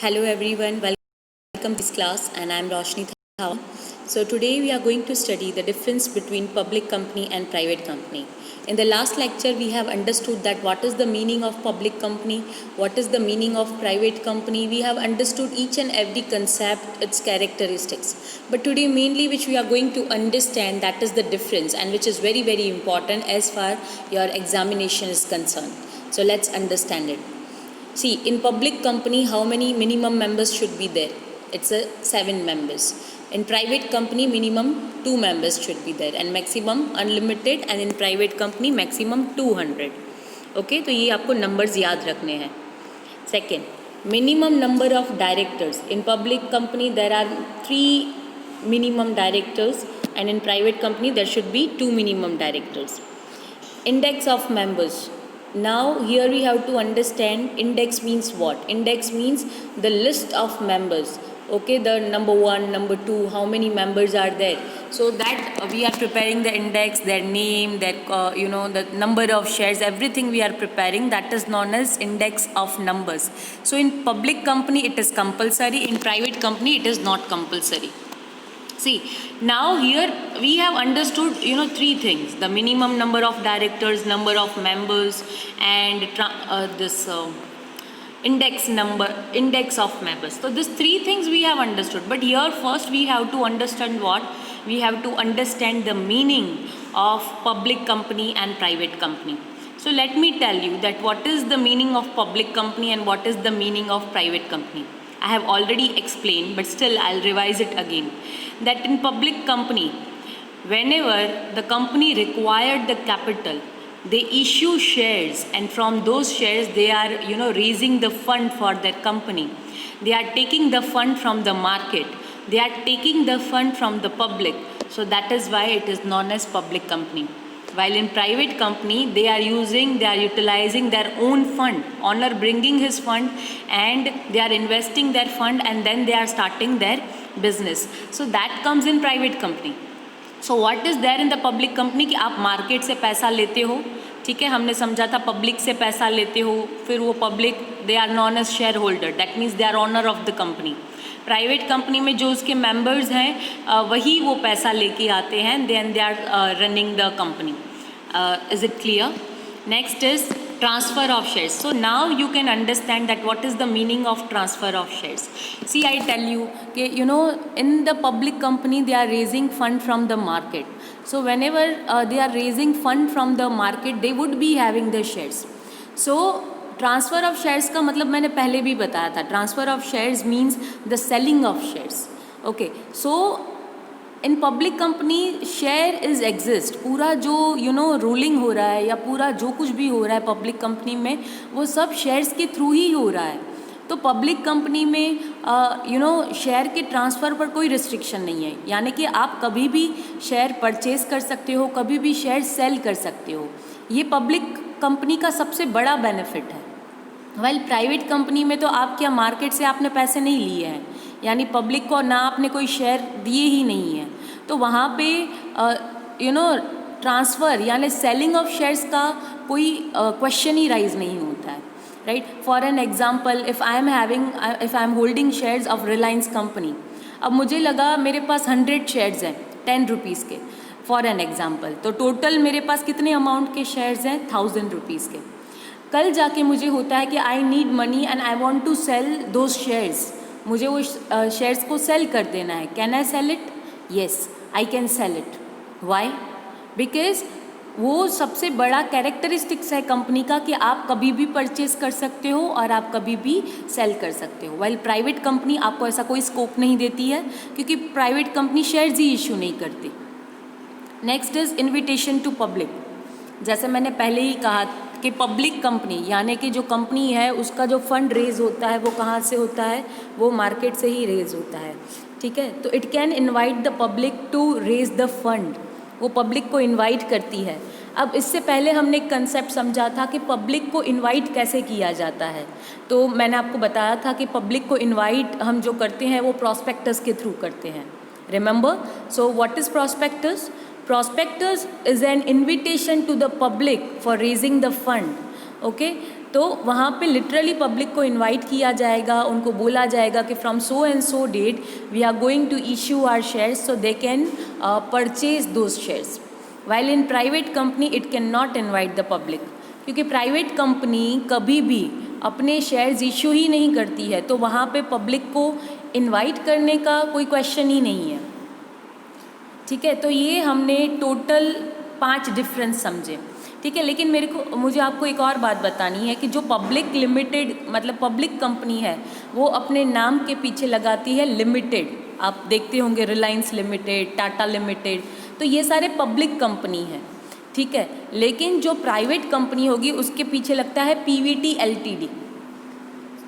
Hello everyone, welcome to this class and I am Roshni Thawa. So today we are going to study the difference between public company and private company. In the last lecture we have understood that what is the meaning of public company, what is the meaning of private company. We have understood each and every concept, its characteristics. But today mainly which we are going to understand, that is the difference, and which is very important as far your examination is concerned. So let's understand it. See, in public company, how many minimum members should be there? It's a 7 members. In private company, minimum 2 members should be there, and maximum unlimited, and in private company maximum 200. Okay, तो ये आपको numbers याद रखने हैं. Second, minimum number of directors. In public company there are 3 minimum directors, and in private company there should be 2 minimum directors. Index of members. Now here we have to understand index means what. Index means the list of members. Okay, the number 1, number 2, how many members are there. So that we are preparing the index, their name, their the number of shares, everything we are preparing. That is known as index of numbers. So in public company it is compulsory, in private company it is not compulsory. See, now here we have understood, 3 things: the minimum number of directors, number of members, and this index of members. So these 3 things we have understood. But here first we have to understand what? We have to understand the meaning of public company and private company. So let me tell you that what is the meaning of public company and what is the meaning of private company. I have already explained, but still I'll revise it again. That in public company, whenever the company required the capital, they issue shares, and from those shares they are raising the fund for their company. They are taking the fund from the market. They are taking the fund from the public. So that is why it is known as public company. While in private company, they are utilizing their own fund. Owner bringing his fund and they are investing their fund, and then they are starting their business. So that comes in private company. So what is there in the public company कि आप market से पैसा लेते हो, ठीक है, हमने समझा था पब्लिक से पैसा लेते हो, फिर वो public they are known as shareholder, that means they are owner of the company. Private company में जो उसके मेंबर्स हैं वही वो पैसा लेके आते हैं, then they are running the company. Is it clear? Next is transfer of shares. So now you can understand that what is the meaning of transfer of shares. See, I tell you, in the public company they are raising fund from the market. So whenever they are raising fund from the market, they would be having the shares. So transfer of shares का मतलब मैंने पहले भी बताया था. Transfer of shares means the selling of shares. Okay, so in public company share is exist. पूरा जो ruling हो रहा है या पूरा जो कुछ भी हो रहा है पब्लिक कंपनी में, वो सब शेयर्स के थ्रू ही हो रहा है. तो पब्लिक कंपनी में शेयर के ट्रांसफ़र पर कोई रिस्ट्रिक्शन नहीं है, यानी कि आप कभी भी शेयर परचेज कर सकते हो, कभी भी शेयर सेल कर सकते हो. ये पब्लिक कंपनी का सबसे बड़ा बेनिफिट है. वेल प्राइवेट कंपनी में तो आप क्या मार्केट से आपने पैसे नहीं लिए हैं, यानी पब्लिक को ना आपने कोई शेयर दिए ही नहीं है, तो वहाँ पे ट्रांसफ़र यानी सेलिंग ऑफ शेयर्स का कोई क्वेश्चन ही राइज नहीं होता है. Right, for an example, if I am holding shares of Reliance company. अब मुझे लगा मेरे पास 100 शेयर्स हैं 10 रुपीज़ के, फॉर एन एग्जांपल, तो टोटल मेरे पास कितने अमाउंट के शेयर्स हैं 1000 रुपीज़ के. कल जाके मुझे होता है कि I need money and I want to sell those shares, मुझे वो शेयर्स को सेल कर देना है. Can I sell it? Yes, I can sell it. Why? Because वो सबसे बड़ा कैरेक्टरिस्टिक्स है कंपनी का कि आप कभी भी परचेज कर सकते हो और आप कभी भी सेल कर सकते हो. वाइल प्राइवेट कंपनी आपको ऐसा कोई स्कोप नहीं देती है, क्योंकि प्राइवेट कंपनी शेयर्स ही इशू नहीं करती. Next is invitation to public. जैसे मैंने पहले ही कहा कि पब्लिक कंपनी यानी कि जो कंपनी है उसका जो फंड रेज होता है वो कहाँ से होता है, वो मार्केट से ही रेज होता है. ठीक है, तो it can invite the public to raise the fund. वो पब्लिक को इनवाइट करती है. अब इससे पहले हमने एक कंसेप्ट समझा था कि पब्लिक को इनवाइट कैसे किया जाता है. तो मैंने आपको बताया था कि पब्लिक को इनवाइट हम जो करते हैं वो प्रॉस्पेक्टस के थ्रू करते हैं. Remember, so what is prospectus? Prospectus is an invitation to the public for raising the fund. Okay, तो वहाँ पे लिटरली पब्लिक को इनवाइट किया जाएगा, उनको बोला जाएगा कि from so and so date we are going to issue our shares so they can purchase those shares. While in private company it can not invite the public, क्योंकि private company कभी भी अपने शेयर्स इशू ही नहीं करती है, तो वहाँ पे पब्लिक को इनवाइट करने का कोई क्वेश्चन ही नहीं है। ठीक है, तो ये हमने टोटल 5 डिफरेंस समझे। ठीक है, लेकिन मुझे आपको एक और बात बतानी है कि जो पब्लिक लिमिटेड मतलब पब्लिक कंपनी है वो अपने नाम के पीछे लगाती है लिमिटेड। आप देखते होंगे रिलायंस लिमिटेड, टाटा लिमिटेड, तो ये सारे पब्लिक कंपनी है। ठीक है, लेकिन जो प्राइवेट कंपनी होगी उसके पीछे लगता है PVT LTD.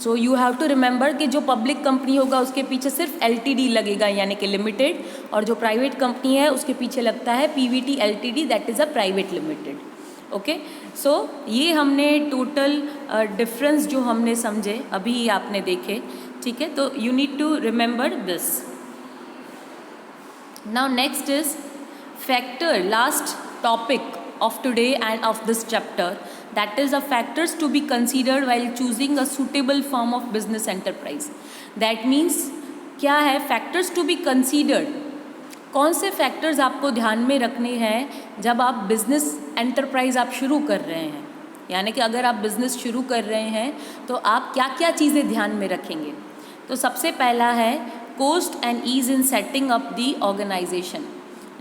So you have to remember कि जो पब्लिक कंपनी होगा उसके पीछे सिर्फ एलटीडी लगेगा यानी कि लिमिटेड, और जो प्राइवेट कंपनी है उसके पीछे लगता है PVT LTD, that is a private limited. Okay, so ये हमने टोटल डिफरेंस जो हमने समझे अभी आपने देखे। ठीक है, तो you need to remember this. Now next is factor, last topic of today and of this chapter, that is the factors to be considered while choosing a suitable form of business enterprise. That means क्या है factors to be considered, कौन से factors आपको ध्यान में रखने हैं जब आप बिजनेस एंटरप्राइज आप शुरू कर रहे हैं, यानी कि अगर आप बिजनेस शुरू कर रहे हैं तो आप क्या क्या चीज़ें ध्यान में रखेंगे। तो सबसे पहला है cost and ease in setting up the organisation.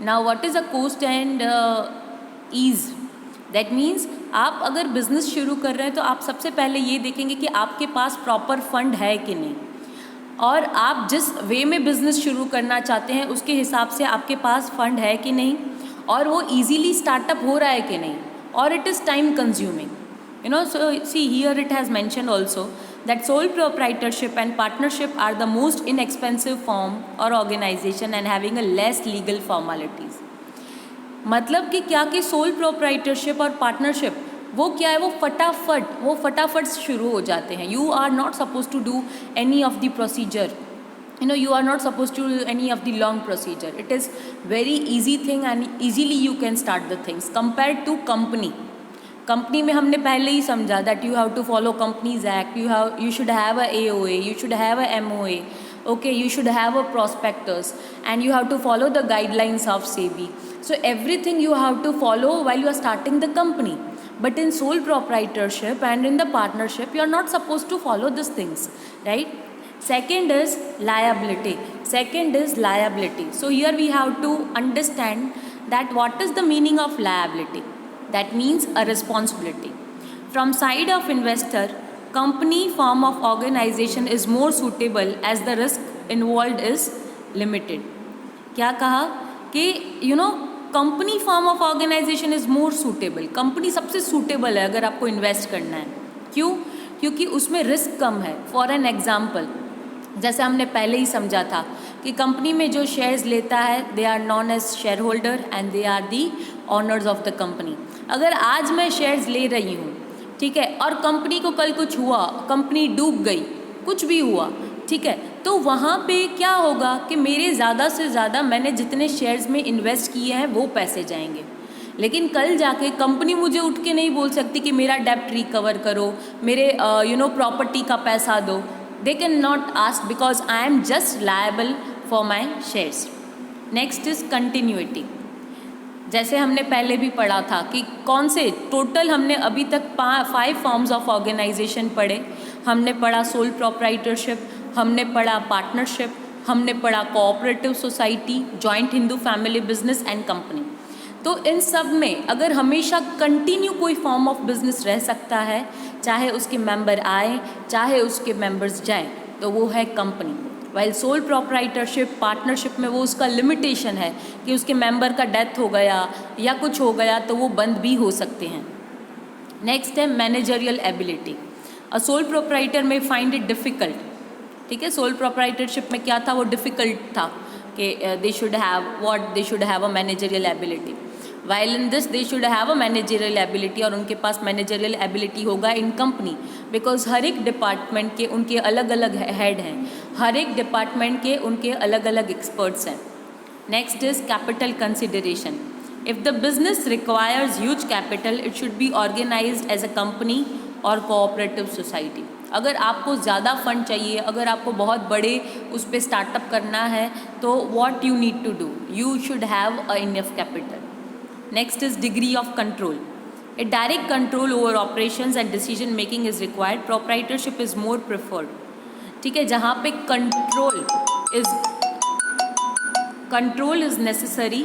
Now what is a cost and ease, that means आप अगर बिज़नेस शुरू कर रहे हैं तो आप सबसे पहले ये देखेंगे कि आपके पास प्रॉपर फंड है कि नहीं, और आप जिस वे में बिज़नेस शुरू करना चाहते हैं उसके हिसाब से आपके पास फंड है कि नहीं, और वो इजीली स्टार्टअप हो रहा है कि नहीं, और it is time consuming. You know, so see here it has mentioned also that sole proprietorship and partnership are the most inexpensive form or organization and having a less legal formalities. मतलब कि क्या कि sole proprietorship और partnership वो क्या है, वो फटाफट शुरू हो जाते हैं। You are not suppose to do any of the procedure, you know, you are not supposed to do any of the long procedure. It is very easy thing and easily you can start the things compared to company में हमने पहले ही समझा that you have to follow companies act, you should have a AOA, you should have a MOA, okay, you should have a prospectus and you have to follow the guidelines of SEBI. So everything you have to follow while you are starting the company, but in sole proprietorship and in the partnership you are not supposed to follow these things, right? Second is liability. So here we have to understand that what is the meaning of liability. That means a responsibility from side of investor. Company form of organization is more suitable as the risk involved is limited. क्या कहा कि company form of organisation is more suitable, company सबसे suitable है अगर आपको invest करना है। क्यों? क्योंकि उसमें रिस्क कम है। फॉर एन एग्जाम्पल, जैसे हमने पहले ही समझा था कि कंपनी में जो शेयर्स लेता है they are known as shareholder and they are the owners of the company. अगर आज मैं शेयर्स ले रही हूँ, ठीक है, और कंपनी को कल कुछ हुआ, कंपनी डूब गई, कुछ भी हुआ, ठीक है, तो वहाँ पे क्या होगा कि मेरे ज़्यादा से ज़्यादा मैंने जितने शेयर्स में इन्वेस्ट किए हैं वो पैसे जाएंगे। लेकिन कल जाके कंपनी मुझे उठ के नहीं बोल सकती कि मेरा डेप्ट रिकवर करो, मेरे प्रॉपर्टी का पैसा दो। They can not ask because I am just liable for my shares. Next is continuity. जैसे हमने पहले भी पढ़ा था कि कौन से टोटल हमने अभी तक 5 फॉर्म्स ऑफ ऑर्गेनाइजेशन पढ़े। हमने पढ़ा सोल प्रोप्राइटरशिप, हमने पढ़ा पार्टनरशिप, हमने पढ़ा cooperative society, joint Hindu family business and company. तो इन सब में अगर हमेशा कंटिन्यू कोई फॉर्म ऑफ बिजनेस रह सकता है, चाहे उसके मेंबर आए चाहे उसके मेंबर्स जाएं, तो वो है company. While sole proprietorship, partnership में वो उसका लिमिटेशन है कि उसके मेंबर का डेथ हो गया या कुछ हो गया तो वो बंद भी हो सकते हैं। नेक्स्ट है managerial ability. A sole proprietor में फाइंड इट डिफ़िकल्ट, ठीक है, सोल प्रोप्राइटरशिप में क्या था, वो डिफ़िकल्ट था कि they should have a managerial ability. While in this they should have a managerial ability, और उनके पास मैनेजरियल एबिलिटी होगा इन कंपनी, बिकॉज हर एक डिपार्टमेंट के उनके अलग अलग हेड हैं, हर एक डिपार्टमेंट के उनके अलग अलग एक्सपर्ट्स हैं। Next is capital consideration. If the business requires huge capital it should be organised as a company और कोऑपरेटिव सोसाइटी। अगर आपको ज़्यादा फंड चाहिए, अगर आपको बहुत बड़े उस पर स्टार्टअप करना है, तो what you need to do, you should have a enough capital. Next is degree of control. A direct control over operations and decision making is required. Proprietorship is more preferred. ठीक है, जहाँ पे control is necessary